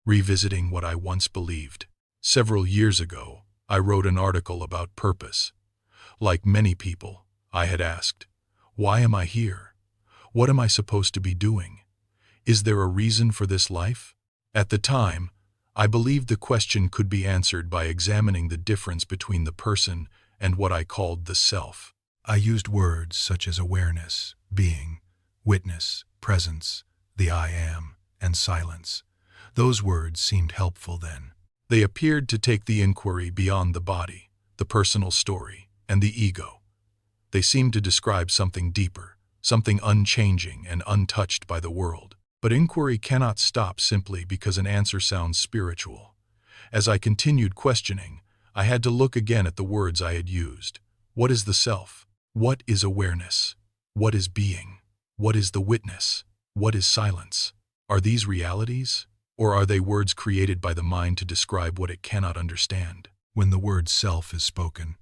revisiting what I once believed. Several years ago, I wrote an article about purpose. Like many people, I had asked, why am I here? What am I supposed to be doing? Is there a reason for this life? At the time, I believed the question could be answered by examining the difference between the person and what I called the self. I used words such as awareness, being, witness, presence, the I am, and silence. Those words seemed helpful then. They appeared to take the inquiry beyond the body, the personal story, and the ego. They seemed to describe something deeper, something unchanging and untouched by the world. But inquiry cannot stop simply because an answer sounds spiritual. As I continued questioning, I had to look again at the words I had used. What is the self? What is awareness? What is being? What is the witness? What is silence? Are these realities? Or are they words created by the mind to describe what it cannot understand? When the word self is spoken,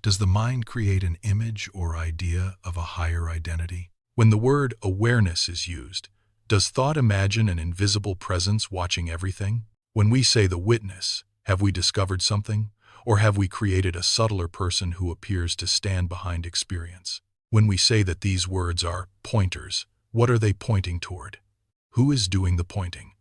does the mind create an image or idea of a higher identity? When the word awareness is used, does thought imagine an invisible presence watching everything? When we say the witness, have we discovered something? Or have we created a subtler person who appears to stand behind experience? When we say that these words are pointers, what are they pointing toward? Who is doing the pointing?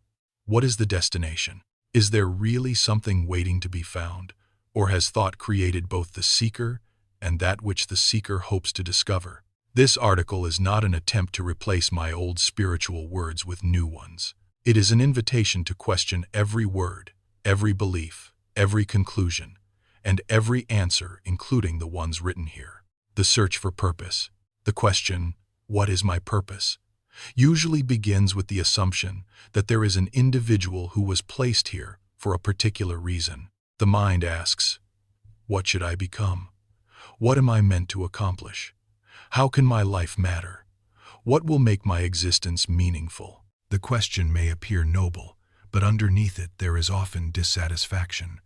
What is the destination? Is there really something waiting to be found? Or has thought created both the seeker and that which the seeker hopes to discover? This article is not an attempt to replace my old spiritual words with new ones. It is an invitation to question every word, every belief, every conclusion, and every answer, including the ones written here. The search for purpose. The question, what is my purpose? Usually begins with the assumption that there is an individual who was placed here for a particular reason. The mind asks, what should I become? What am I meant to accomplish? How can my life matter? What will make my existence meaningful? The question may appear noble, but underneath it there is often dissatisfaction.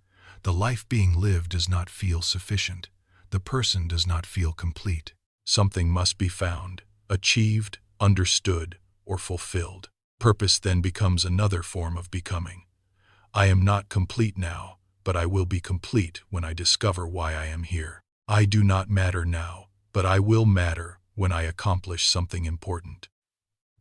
The life being lived does not feel sufficient. The person does not feel complete. Something must be found, achieved, understood, or fulfilled. Purpose then becomes another form of becoming. I am not complete now, but I will be complete when I discover why I am here. I do not matter now, but I will matter when I accomplish something important.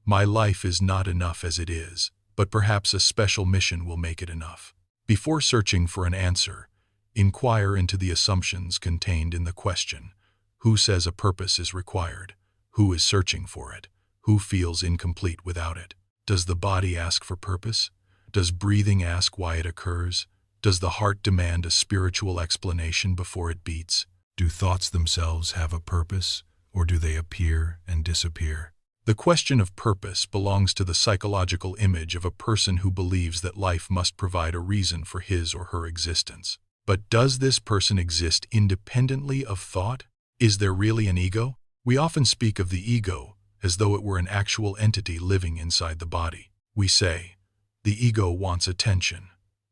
My life is not enough as it is, but perhaps a special mission will make it enough. Before searching for an answer, inquire into the assumptions contained in the question. Who says a purpose is required? Who is searching for it? Who feels incomplete without it? Does the body ask for purpose? Does breathing ask why it occurs? Does the heart demand a spiritual explanation before it beats? Do thoughts themselves have a purpose, or do they appear and disappear? The question of purpose belongs to the psychological image of a person who believes that life must provide a reason for his or her existence. But does this person exist independently of thought? Is there really an ego? We often speak of the ego as though it were an actual entity living inside the body. We say, the ego wants attention.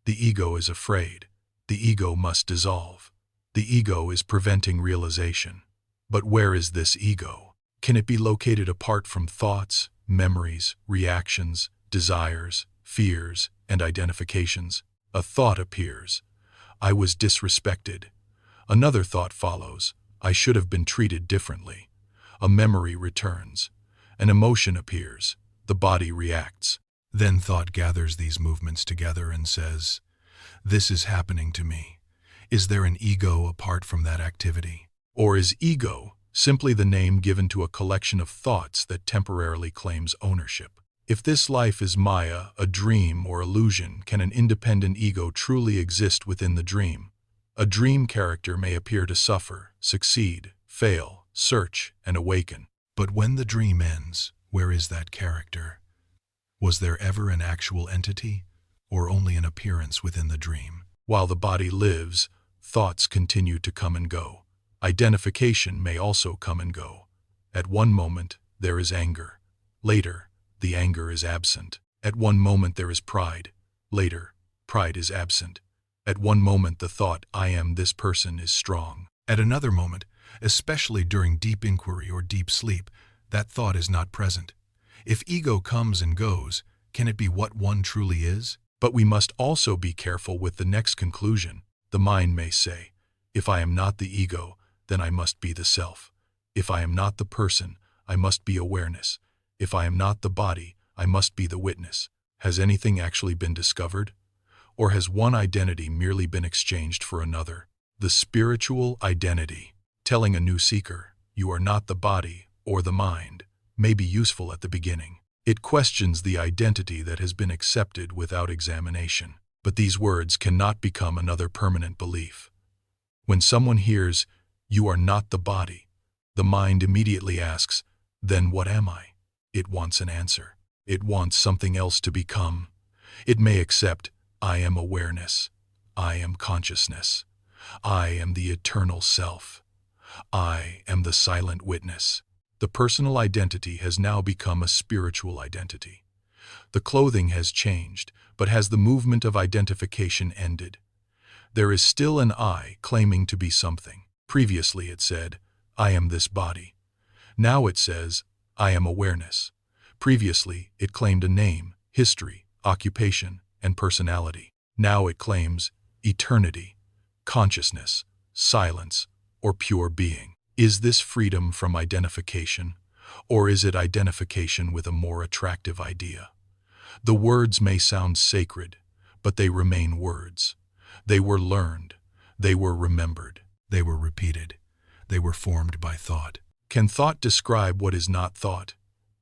The ego is afraid. The ego must dissolve. The ego is preventing realization. But where is this ego? Can it be located apart from thoughts, memories, reactions, desires, fears, and identifications? A thought appears. I was disrespected. Another thought follows. I should have been treated differently. A memory returns. An emotion appears. The body reacts. Then thought gathers these movements together and says, this is happening to me. Is there an ego apart from that activity? Or is ego simply the name given to a collection of thoughts that temporarily claims ownership? If this life is Maya, a dream or illusion, can an independent ego truly exist within the dream? A dream character may appear to suffer, succeed, fail, search, and awaken. But when the dream ends, where is that character? Was there ever an actual entity, or only an appearance within the dream? While the body lives, thoughts continue to come and go. Identification may also come and go. At one moment, there is anger. Later, the anger is absent. At one moment, there is pride. Later, pride is absent. At one moment, the thought, I am this person, is strong. At another moment, especially during deep inquiry or deep sleep, that thought is not present. If ego comes and goes, can it be what one truly is? But we must also be careful with the next conclusion. The mind may say, if I am not the ego, then I must be the self. If I am not the person, I must be awareness. If I am not the body, I must be the witness. Has anything actually been discovered? Or has one identity merely been exchanged for another? The spiritual identity. Telling a new seeker, you are not the body or the mind, may be useful at the beginning. It questions the identity that has been accepted without examination. But these words cannot become another permanent belief. When someone hears, you are not the body, the mind immediately asks, then what am I? It wants an answer. It wants something else to become. It may accept, I am awareness. I am consciousness. I am the eternal self. I am the silent witness. The personal identity has now become a spiritual identity. The clothing has changed, but has the movement of identification ended? There is still an I claiming to be something. Previously it said, I am this body. Now it says, I am awareness. Previously it claimed a name, history, occupation, and personality. Now it claims eternity, consciousness, silence, or pure being. Is this freedom from identification, or is it identification with a more attractive idea? The words may sound sacred, but they remain words. They were learned. They were remembered. They were repeated. They were formed by thought. Can thought describe what is not thought?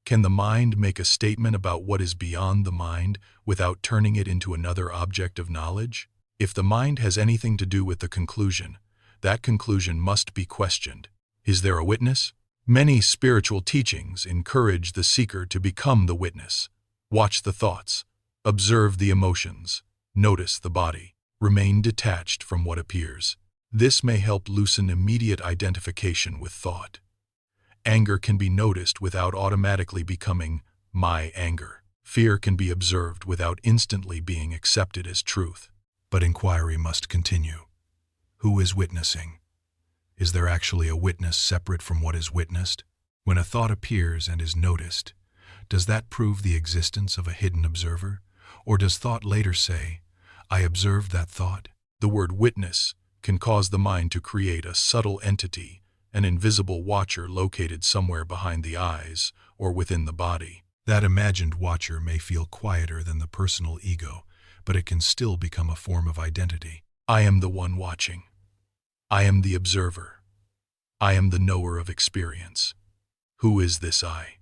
Can the mind make a statement about what is beyond the mind without turning it into another object of knowledge? If the mind has anything to do with the conclusion, that conclusion must be questioned. Is there a witness? Many spiritual teachings encourage the seeker to become the witness. Watch the thoughts. Observe the emotions. Notice the body. Remain detached from what appears. This may help loosen immediate identification with thought. Anger can be noticed without automatically becoming my anger. Fear can be observed without instantly being accepted as truth. But inquiry must continue. Who is witnessing? Is there actually a witness separate from what is witnessed? When a thought appears and is noticed, does that prove the existence of a hidden observer? Or does thought later say, I observed that thought? The word witness can cause the mind to create a subtle entity, an invisible watcher located somewhere behind the eyes or within the body. That imagined watcher may feel quieter than the personal ego, but it can still become a form of identity. I am the one watching. I am the observer. I am the knower of experience. Who is this I?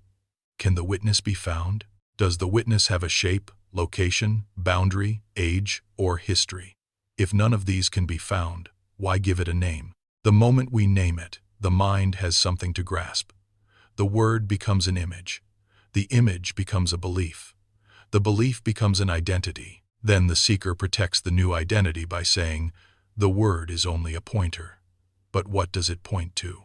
Can the witness be found? Does the witness have a shape, location, boundary, age, or history? If none of these can be found, why give it a name? The moment we name it, the mind has something to grasp. The word becomes an image. The image becomes a belief. The belief becomes an identity. Then the seeker protects the new identity by saying, the word is only a pointer. But what does it point to?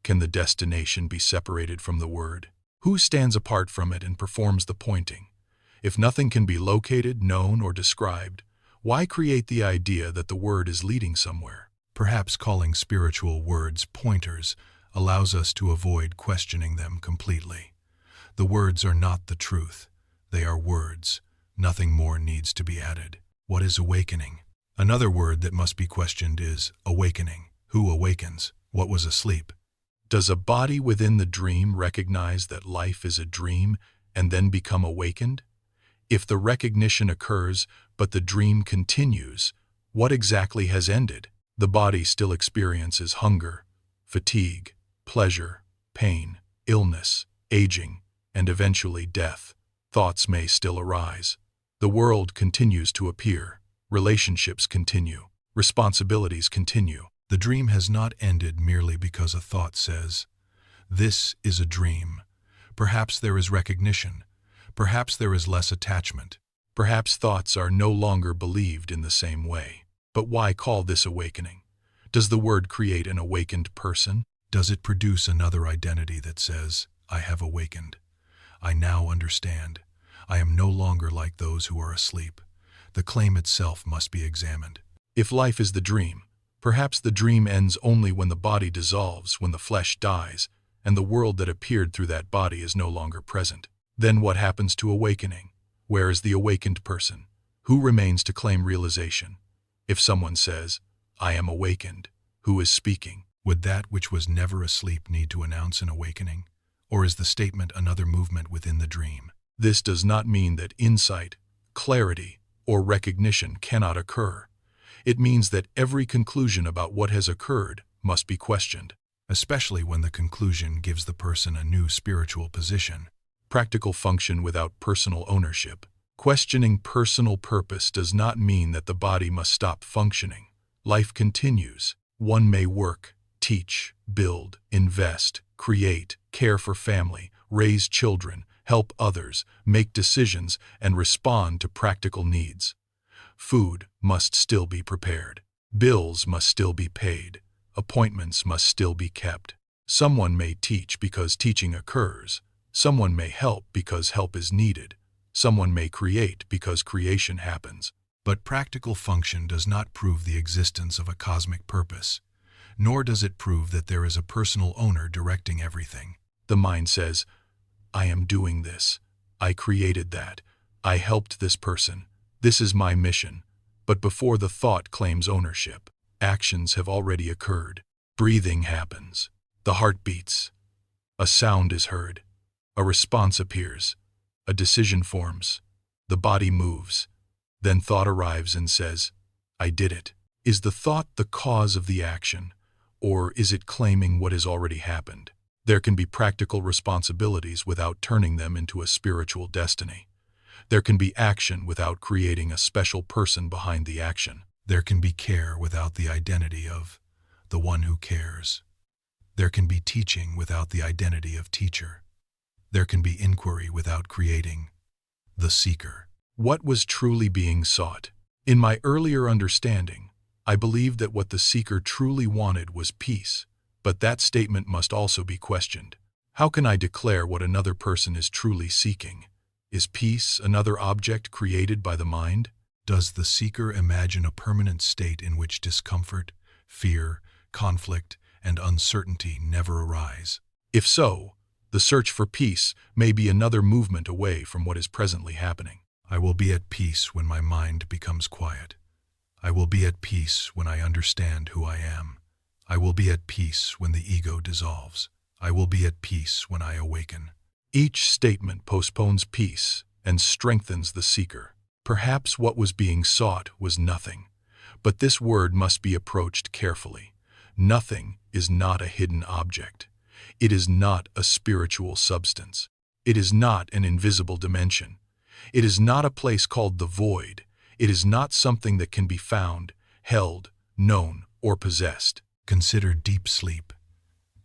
Can the destination be separated from the word? Who stands apart from it and performs the pointing? If nothing can be located, known, or described, why create the idea that the word is leading somewhere? Perhaps calling spiritual words pointers allows us to avoid questioning them completely. The words are not the truth. They are words. Nothing more needs to be added. What is awakening? Another word that must be questioned is awakening. Who awakens? What was asleep? Does a body within the dream recognize that life is a dream and then become awakened? If the recognition occurs, but the dream continues, what exactly has ended? The body still experiences hunger, fatigue, pleasure, pain, illness, aging, and eventually death. Thoughts may still arise. The world continues to appear. Relationships continue. Responsibilities continue. The dream has not ended merely because a thought says, this is a dream. Perhaps there is recognition. Perhaps there is less attachment. Perhaps thoughts are no longer believed in the same way. But why call this awakening? Does the word create an awakened person? Does it produce another identity that says, I have awakened? I now understand. I am no longer like those who are asleep. The claim itself must be examined. If life is the dream, perhaps the dream ends only when the body dissolves, when the flesh dies, and the world that appeared through that body is no longer present. Then what happens to awakening? Where is the awakened person? Who remains to claim realization? If someone says, "I am awakened," who is speaking? Would that which was never asleep need to announce an awakening? Or is the statement another movement within the dream? This does not mean that insight, clarity, or recognition cannot occur. It means that every conclusion about what has occurred must be questioned. Especially when the conclusion gives the person a new spiritual position. Practical function without personal ownership. Questioning personal purpose does not mean that the body must stop functioning. Life continues. One may work, teach, build, invest, create, care for family, raise children, help others, make decisions, and respond to practical needs. Food must still be prepared. Bills must still be paid. Appointments must still be kept. Someone may teach because teaching occurs. Someone may help because help is needed. Someone may create because creation happens. But practical function does not prove the existence of a cosmic purpose, nor does it prove that there is a personal owner directing everything. The mind says, "I am doing this. I created that. I helped this person. This is my mission." But before the thought claims ownership, actions have already occurred. Breathing happens. The heart beats. A sound is heard. A response appears. A decision forms. The body moves. Then thought arrives and says, "I did it." Is the thought the cause of the action, or is it claiming what has already happened? There can be practical responsibilities without turning them into a spiritual destiny. There can be action without creating a special person behind the action. There can be care without the identity of the one who cares. There can be teaching without the identity of teacher. There can be inquiry without creating the seeker. What was truly being sought? In my earlier understanding, I believed that what the seeker truly wanted was peace, but that statement must also be questioned. How can I declare what another person is truly seeking? Is peace another object created by the mind? Does the seeker imagine a permanent state in which discomfort, fear, conflict, and uncertainty never arise? If so, the search for peace may be another movement away from what is presently happening. I will be at peace when my mind becomes quiet. I will be at peace when I understand who I am. I will be at peace when the ego dissolves. I will be at peace when I awaken. Each statement postpones peace and strengthens the seeker. Perhaps what was being sought was nothing, but this word must be approached carefully. Nothing is not a hidden object. It is not a spiritual substance. It is not an invisible dimension. It is not a place called the void. It is not something that can be found, held, known, or possessed. Consider deep sleep.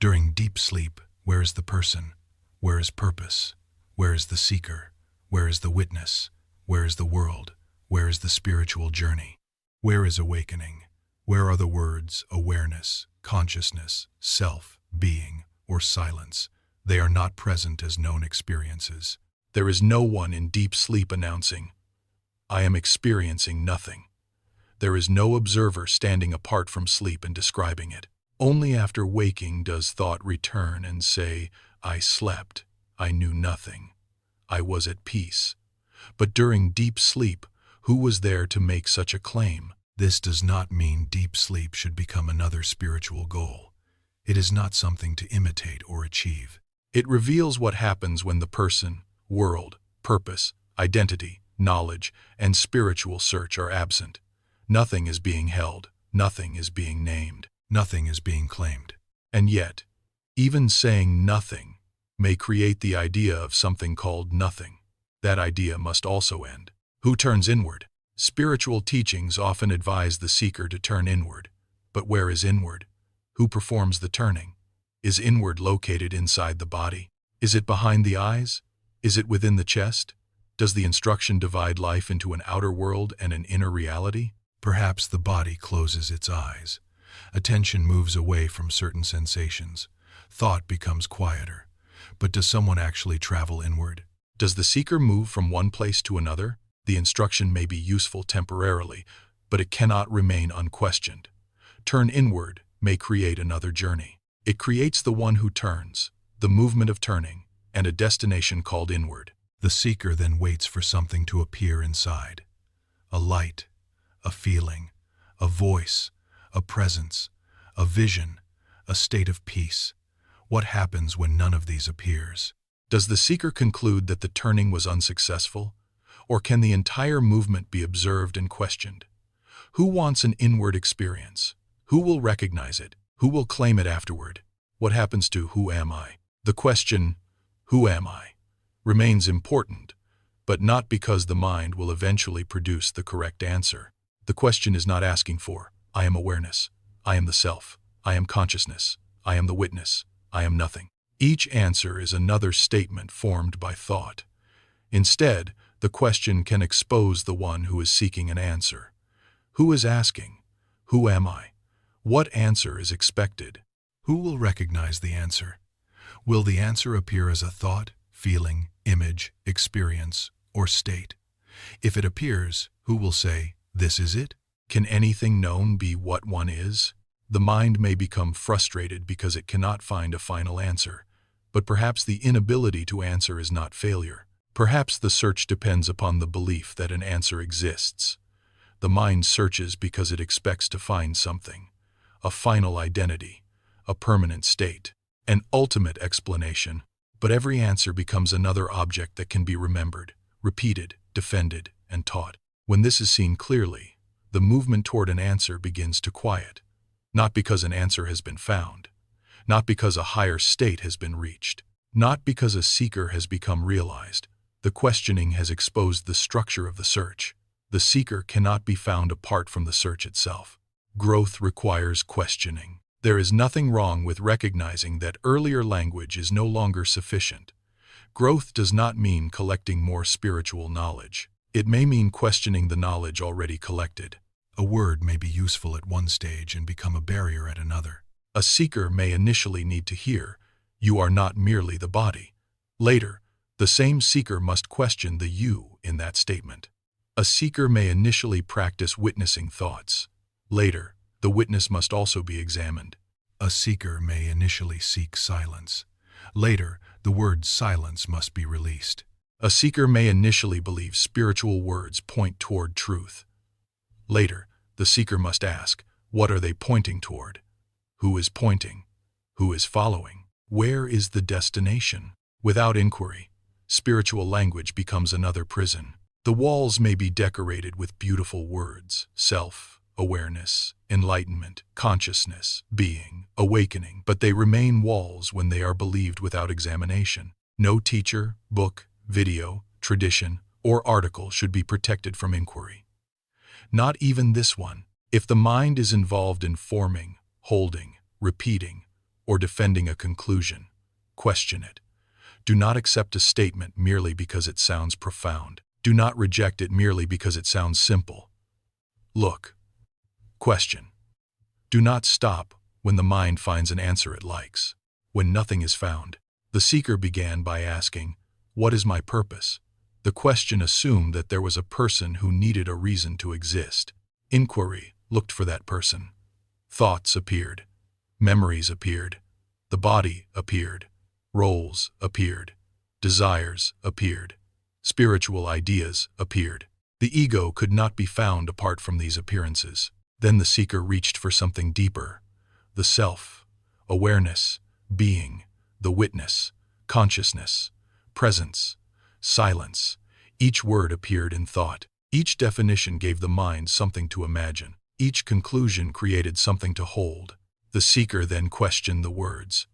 During deep sleep, where is the person? Where is purpose? Where is the seeker? Where is the witness? Where is the world? Where is the spiritual journey? Where is awakening? Where are the words awareness, consciousness, self, being, or silence? They are not present as known experiences. There is no one in deep sleep announcing, "I am experiencing nothing." There is no observer standing apart from sleep and describing it. Only after waking does thought return and say, "I slept, I knew nothing, I was at peace." But during deep sleep, who was there to make such a claim? This does not mean deep sleep should become another spiritual goal. It is not something to imitate or achieve. It reveals what happens when the person, world, purpose, identity, knowledge, and spiritual search are absent. Nothing is being held. Nothing is being named. Nothing is being claimed. And yet, even saying nothing may create the idea of something called nothing. That idea must also end. Who turns inward? Spiritual teachings often advise the seeker to turn inward. But where is inward? Who performs the turning? Is inward located inside the body? Is it behind the eyes? Is it within the chest? Does the instruction divide life into an outer world and an inner reality? Perhaps the body closes its eyes. Attention moves away from certain sensations. Thought becomes quieter. But does someone actually travel inward? Does the seeker move from one place to another? The instruction may be useful temporarily, but it cannot remain unquestioned. Turn inward may create another journey. It creates the one who turns, the movement of turning, and a destination called inward. The seeker then waits for something to appear inside. a light, a feeling, a voice, a presence, a vision, a state of peace. What happens when none of these appears? Does the seeker conclude that the turning was unsuccessful? Or can the entire movement be observed and questioned? Who wants an inward experience? Who will recognize it? Who will claim it afterward? What happens to who am I? The question, who am I, remains important, but not because the mind will eventually produce the correct answer. The question is not asking for, I am awareness, I am the self, I am consciousness, I am the witness, I am nothing. Each answer is another statement formed by thought. Instead, the question can expose the one who is seeking an answer. Who is asking? Who am I? What answer is expected? Who will recognize the answer? Will the answer appear as a thought, feeling, image, experience, or state? If it appears, who will say, this is it? Can anything known be what one is? The mind may become frustrated because it cannot find a final answer, but perhaps the inability to answer is not failure. Perhaps the search depends upon the belief that an answer exists. The mind searches because it expects to find something, a final identity, a permanent state, an ultimate explanation. But every answer becomes another object that can be remembered, repeated, defended, and taught. When this is seen clearly, the movement toward an answer begins to quiet, not because an answer has been found, not because a higher state has been reached, not because a seeker has become realized. The questioning has exposed the structure of the search. The seeker cannot be found apart from the search itself. Growth requires questioning. There is nothing wrong with recognizing that earlier language is no longer sufficient. Growth does not mean collecting more spiritual knowledge. It may mean questioning the knowledge already collected. A word may be useful at one stage and become a barrier at another. A seeker may initially need to hear, "You are not merely the body." Later, the same seeker must question the you in that statement. A seeker may initially practice witnessing thoughts. Later, the witness must also be examined. A seeker may initially seek silence. Later, the word silence must be released. A seeker may initially believe spiritual words point toward truth. Later, the seeker must ask, what are they pointing toward? Who is pointing? Who is following? Where is the destination? Without inquiry, spiritual language becomes another prison. The walls may be decorated with beautiful words, self, awareness, enlightenment, consciousness, being, awakening, but they remain walls when they are believed without examination. No teacher, book, video, tradition, or article should be protected from inquiry. Not even this one. If the mind is involved in forming, holding, repeating, or defending a conclusion, question it. Do not accept a statement merely because it sounds profound. Do not reject it merely because it sounds simple. Look. Question. Do not stop when the mind finds an answer it likes. When nothing is found, the seeker began by asking, what is my purpose? The question assumed that there was a person who needed a reason to exist. Inquiry looked for that person. Thoughts appeared. Memories appeared. The body appeared. Roles appeared. Desires appeared. Spiritual ideas appeared. The ego could not be found apart from these appearances. Then the seeker reached for something deeper. The self, awareness, being, the witness, consciousness, presence, silence. Each word appeared in thought. Each definition gave the mind something to imagine. Each conclusion created something to hold. The seeker then questioned the words.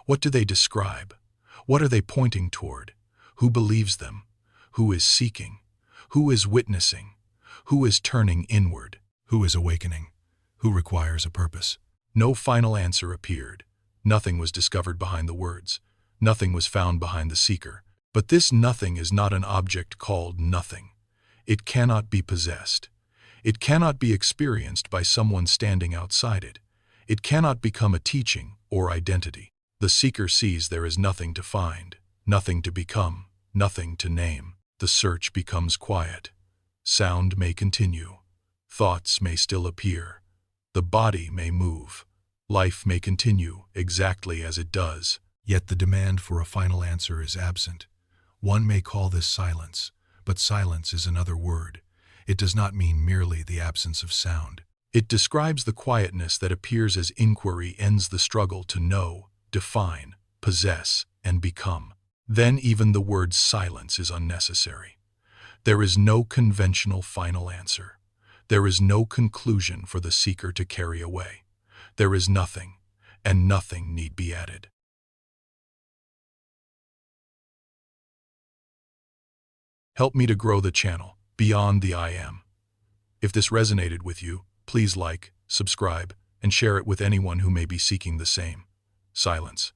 What do they describe? What are they pointing toward? Who believes them? Who is seeking? Who is witnessing? Who is turning inward? Who is awakening? Who requires a purpose? No final answer appeared. Nothing was discovered behind the words. Nothing was found behind the seeker. But this nothing is not an object called nothing. It cannot be possessed. It cannot be experienced by someone standing outside it. It cannot become a teaching or identity. The seeker sees there is nothing to find, nothing to become, nothing to name. The search becomes quiet. Sound may continue. Thoughts may still appear. The body may move. Life may continue exactly as it does. Yet the demand for a final answer is absent. One may call this silence, but silence is another word. It does not mean merely the absence of sound. It describes the quietness that appears as inquiry ends the struggle to know, define, possess, and become. Then even the word silence is unnecessary. There is no conventional final answer. There is no conclusion for the seeker to carry away. There is nothing, and nothing need be added. Help me to grow the channel, Beyond the I Am. If this resonated with you, please like, subscribe, and share it with anyone who may be seeking the same. Silence.